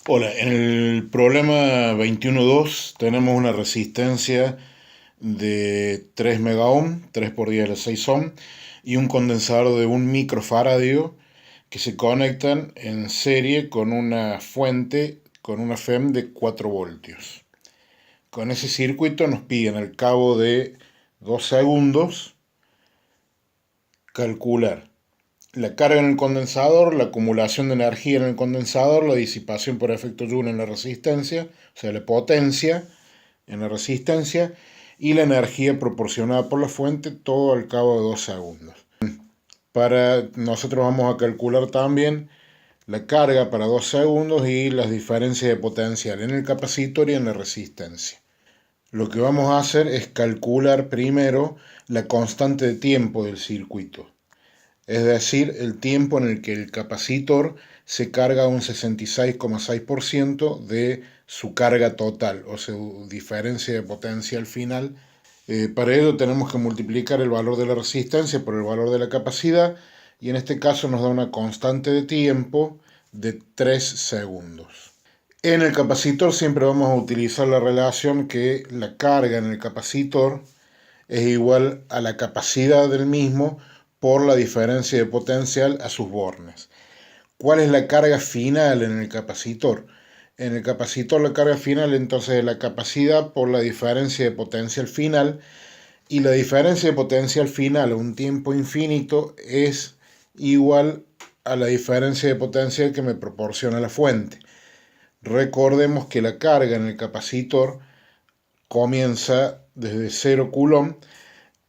Hola, en el problema 21.2 tenemos una resistencia de 3 megaohm, 3 por 10 a la 6 ohm, y un condensador de 1 microfaradio que se conectan en serie con una fuente, con una FEM de 4 voltios. Con ese circuito nos piden al cabo de 2 segundos calcular la carga en el condensador, la acumulación de energía en el condensador, la disipación por efecto Joule en la resistencia, o sea, la potencia en la resistencia y la energía proporcionada por la fuente, todo al cabo de 2 segundos. Para nosotros vamos a calcular también la carga para 2 segundos y las diferencias de potencial en el capacitor y en la resistencia. Lo que vamos a hacer es calcular primero la constante de tiempo del circuito, es decir, el tiempo en el que el capacitor se carga un 66,6% de su carga total o su diferencia de potencia al final. Para ello tenemos que multiplicar el valor de la resistencia por el valor de la capacidad y en este caso nos da una constante de tiempo de 3 segundos. En el capacitor siempre vamos a utilizar la relación que la carga en el capacitor es igual a la capacidad del mismo por la diferencia de potencial a sus bornes. ¿Cuál es la carga final en el capacitor? En el capacitor la carga final entonces es la capacidad por la diferencia de potencial final, y la diferencia de potencial final a un tiempo infinito es igual a la diferencia de potencial que me proporciona la fuente. Recordemos que la carga en el capacitor comienza desde 0 coulomb,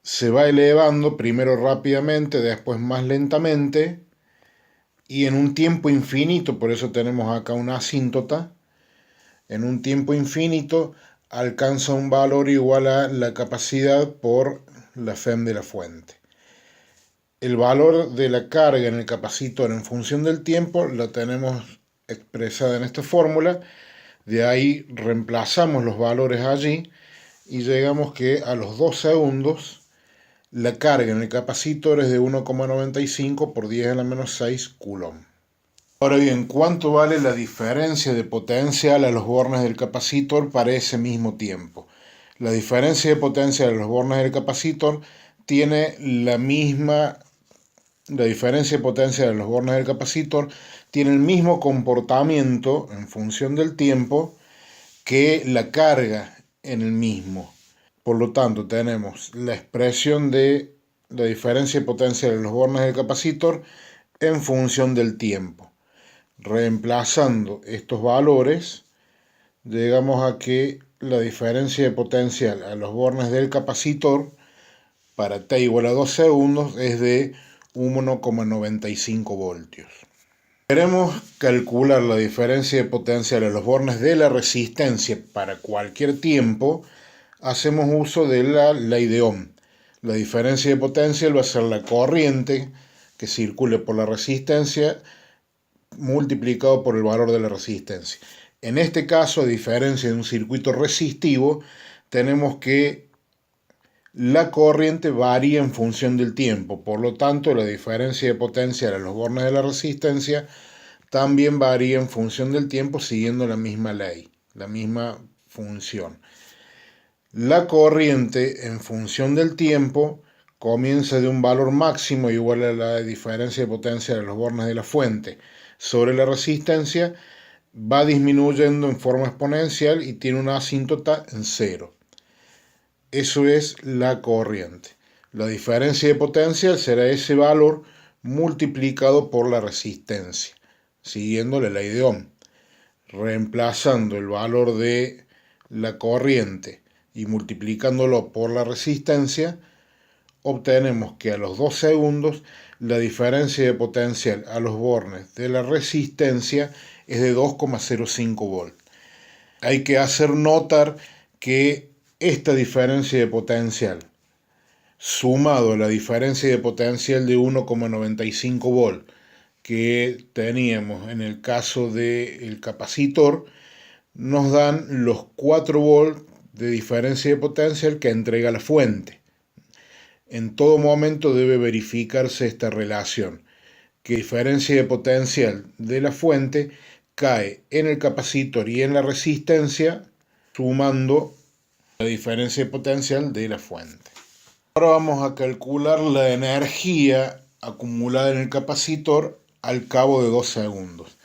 se va elevando primero rápidamente, después más lentamente, y en un tiempo infinito, por eso tenemos acá una asíntota, en un tiempo infinito alcanza un valor igual a la capacidad por la FEM de la fuente. El valor de la carga en el capacitor en función del tiempo lo tenemos expresada en esta fórmula, de ahí reemplazamos los valores allí y llegamos que a los 2 segundos la carga en el capacitor es de 1,95 por 10 a la menos 6 coulomb. Ahora bien, ¿cuánto vale la diferencia de potencial a los bornes del capacitor para ese mismo tiempo? La diferencia de potencial a los bornes del capacitor tiene la diferencia de potencial a los bornes del capacitor tiene el mismo comportamiento en función del tiempo que la carga en el mismo. Por lo tanto, tenemos la expresión de la diferencia de potencial en los bornes del capacitor en función del tiempo. Reemplazando estos valores, llegamos a que la diferencia de potencial a los bornes del capacitor para t igual a 2 segundos es de 1,95 voltios. Queremos calcular la diferencia de potencial a los bornes de la resistencia para cualquier tiempo. Hacemos uso de la ley de Ohm. La diferencia de potencial va a ser la corriente que circule por la resistencia multiplicado por el valor de la resistencia. En este caso, a diferencia de un circuito resistivo, tenemos que la corriente varía en función del tiempo. Por lo tanto, la diferencia de potencial a los bornes de la resistencia también varía en función del tiempo siguiendo la misma ley, la misma función. La corriente en función del tiempo comienza de un valor máximo igual a la diferencia de potencia de los bornes de la fuente sobre la resistencia, va disminuyendo en forma exponencial y tiene una asíntota en cero. Eso es la corriente. La diferencia de potencial será ese valor multiplicado por la resistencia, siguiendo la ley de Ohm. Reemplazando el valor de la corriente y multiplicándolo por la resistencia, obtenemos que a los 2 segundos la diferencia de potencial a los bornes de la resistencia es de 2,05 volts. Hay que hacer notar que esta diferencia de potencial, sumado a la diferencia de potencial de 1,95 volts que teníamos en el caso del capacitor, nos dan los 4 volts de diferencia de potencial que entrega la fuente. En todo momento debe verificarse esta relación, que diferencia de potencial de la fuente cae en el capacitor y en la resistencia, sumando la diferencia de potencial de la fuente. Ahora vamos a calcular la energía acumulada en el capacitor al cabo de 2 segundos.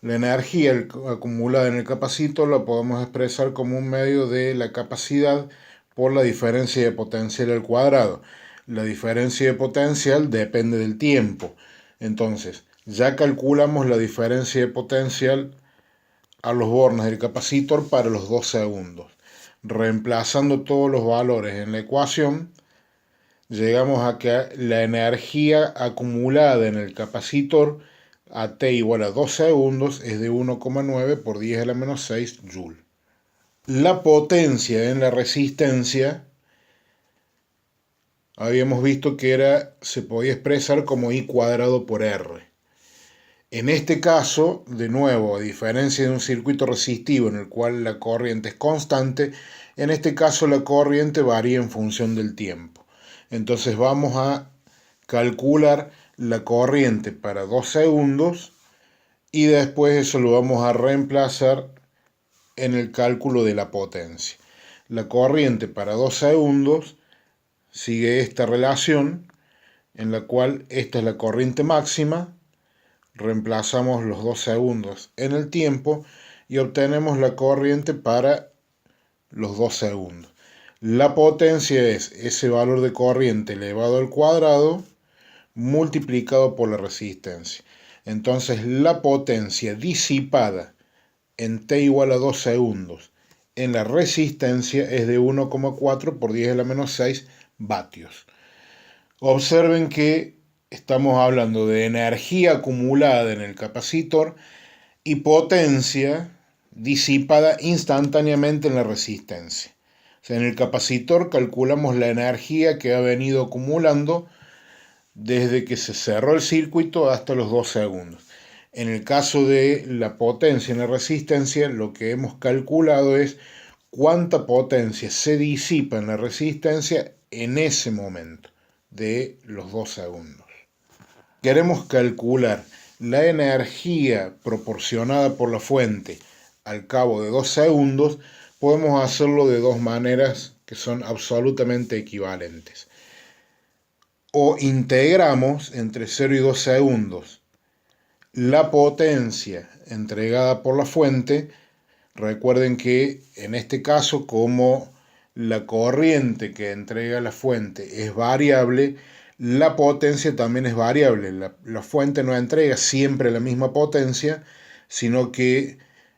La energía acumulada en el capacitor la podemos expresar como un medio de la capacidad por la diferencia de potencial al cuadrado. La diferencia de potencial depende del tiempo. Entonces, ya calculamos la diferencia de potencial a los bornes del capacitor para los 2 segundos. Reemplazando todos los valores en la ecuación, llegamos a que la energía acumulada en el capacitor a t igual a 2 segundos es de 1,9 por 10 a la menos 6 Joule. La potencia en la resistencia habíamos visto que se podía expresar como I cuadrado por R. En este caso, de nuevo, a diferencia de un circuito resistivo en el cual la corriente es constante, en este caso la corriente varía en función del tiempo. Entonces vamos a calcular la corriente para 2 segundos y después eso lo vamos a reemplazar en el cálculo de la potencia. La corriente para 2 segundos sigue esta relación en la cual esta es la corriente máxima, reemplazamos los 2 segundos en el tiempo y obtenemos la corriente para los 2 segundos. La potencia es ese valor de corriente elevado al cuadrado multiplicado por la resistencia. Entonces la potencia disipada en t igual a 2 segundos en la resistencia es de 1,4 por 10 a la menos 6 vatios. Observen que estamos hablando de energía acumulada en el capacitor y potencia disipada instantáneamente en la resistencia. O sea, en el capacitor calculamos la energía que ha venido acumulando desde que se cerró el circuito hasta los 2 segundos. En el caso de la potencia en la resistencia, lo que hemos calculado es cuánta potencia se disipa en la resistencia en ese momento de los 2 segundos. Queremos calcular la energía proporcionada por la fuente al cabo de 2 segundos, podemos hacerlo de dos maneras que son absolutamente equivalentes. O integramos entre 0 y 2 segundos la potencia entregada por la fuente. Recuerden que en este caso, como la corriente que entrega la fuente es variable, la potencia también es variable. La fuente no entrega siempre la misma potencia, sino que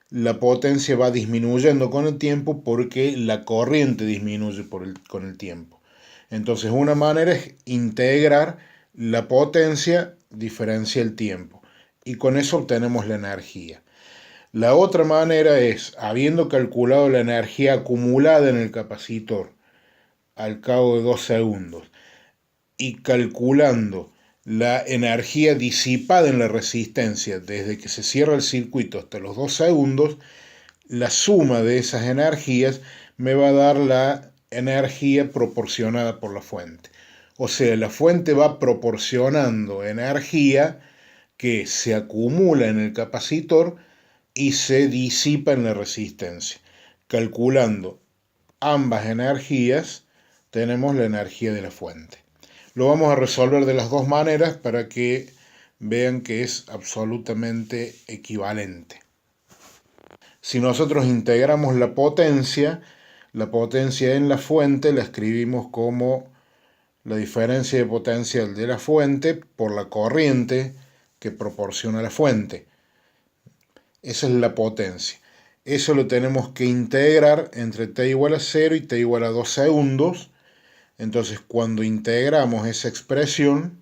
la potencia va disminuyendo con el tiempo porque la corriente disminuye con el tiempo. Entonces, una manera es integrar la potencia, diferencia el tiempo, y con eso obtenemos la energía. La otra manera es, habiendo calculado la energía acumulada en el capacitor al cabo de 2 segundos y calculando la energía disipada en la resistencia desde que se cierra el circuito hasta los 2 segundos, la suma de esas energías me va a dar la energía proporcionada por la fuente. O sea, la fuente va proporcionando energía que se acumula en el capacitor y se disipa en la resistencia. Calculando ambas energías, tenemos la energía de la fuente. Lo vamos a resolver de las dos maneras para que vean que es absolutamente equivalente. Si nosotros integramos la potencia en la fuente la escribimos como la diferencia de potencial de la fuente por la corriente que proporciona la fuente. Esa es la potencia. Eso lo tenemos que integrar entre t igual a 0 y t igual a 2 segundos. Entonces, cuando integramos esa expresión,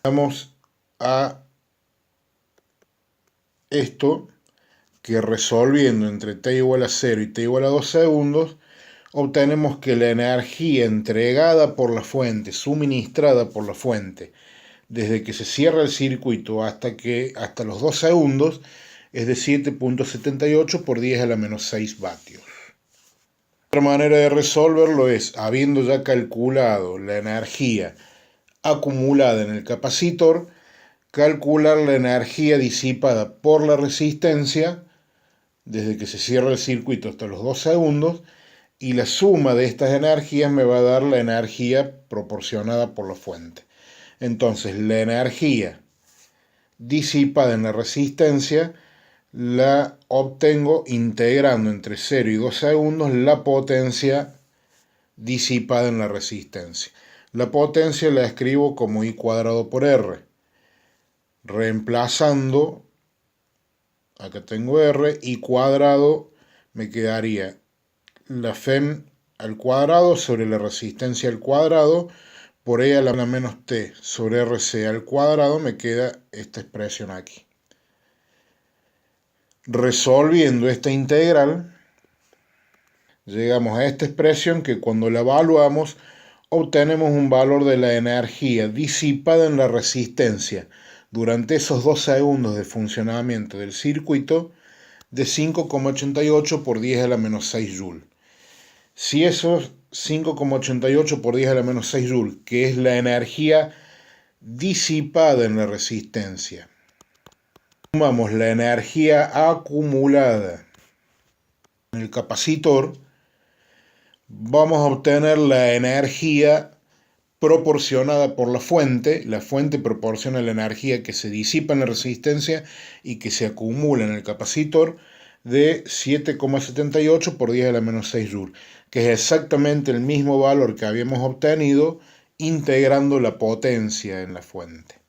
vamos a esto, que resolviendo entre t igual a 0 y t igual a 2 segundos, obtenemos que la energía entregada por la fuente, suministrada por la fuente, desde que se cierra el circuito hasta los 2 segundos, es de 7,78 por 10 a la menos 6 vatios. Otra manera de resolverlo es, habiendo ya calculado la energía acumulada en el capacitor, calcular la energía disipada por la resistencia desde que se cierra el circuito hasta los 2 segundos, y la suma de estas energías me va a dar la energía proporcionada por la fuente. Entonces, la energía disipada en la resistencia la obtengo integrando entre 0 y 2 segundos la potencia disipada en la resistencia. La potencia la escribo como I cuadrado por R. Reemplazando, acá tengo R, I cuadrado me quedaría la FEM al cuadrado sobre la resistencia al cuadrado por E a la menos T sobre RC al cuadrado, me queda esta expresión aquí. Resolviendo esta integral, llegamos a esta expresión que cuando la evaluamos obtenemos un valor de la energía disipada en la resistencia durante esos 2 segundos de funcionamiento del circuito de 5,88 por 10 a la menos 6 joules. Si esos 5,88 por 10 a la menos 6 joules, que es la energía disipada en la resistencia, sumamos la energía acumulada en el capacitor, vamos a obtener la energía proporcionada por la fuente. La fuente proporciona la energía que se disipa en la resistencia y que se acumula en el capacitor de 7,78 por 10 a la menos 6 joules, que es exactamente el mismo valor que habíamos obtenido integrando la potencia en la fuente.